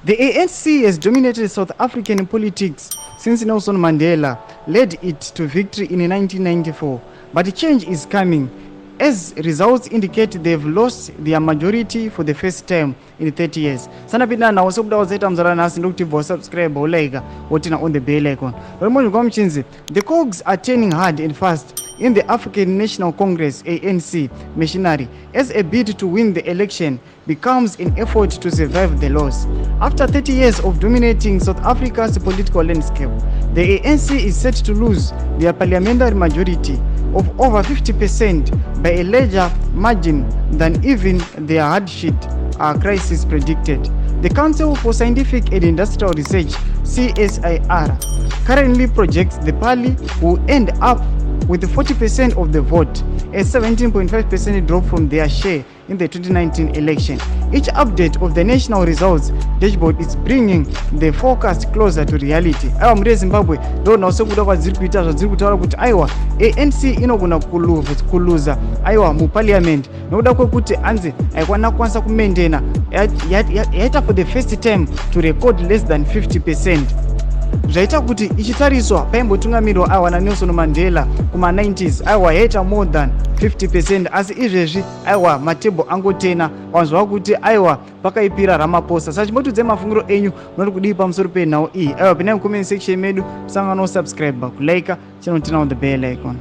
The ANC has dominated South African politics since Nelson Mandela led it to victory in 1994, but change is coming. As results indicate, they've lost their majority for the first time in 30 years. Sanapita na wasokuda wazeta mzara nasi ndokutivwa subscribe olaika wotina on the bell icon. The cogs are turning hard and fast in the African National Congress ANC machinery as a bid to win the election becomes an effort to survive the loss. After 30 years of dominating South Africa's political landscape, the ANC is set to lose their parliamentary majority of over 50% by a larger margin than even their hardship crisis predicted. The Council for Scientific and Industrial Research, CSIR, currently projects the party will end up with 40% of the vote, a 17.5% drop from their share in the 2019 election. Each update of the national results dashboard is bringing the forecast closer to reality. Aiwa mure Zimbabwe ndo naosekuda kwadziri kuita zvadziri kutaura kuti aiwa ANC inogona kuluza aiwa mu parliament nokuda kwekuti anzi aikwana kwanisa kumendena yaita for the first time to record less than 50%. Zvaita kuti ichitariswa paimbotungamirwa aiwa naNelson Mandela kuma 90s aiwa yaita more than 50%, asi izvezvi aiwa matebo angotena wanzwa kuti aiwa pakaipira Ramaphosa. Saka chimotudze mafungiro enyu munoti kudii pamusoro penhau iyi. Aiwa pinai mu comment section medu musangano subscribe kulike channel tina on the bell icon.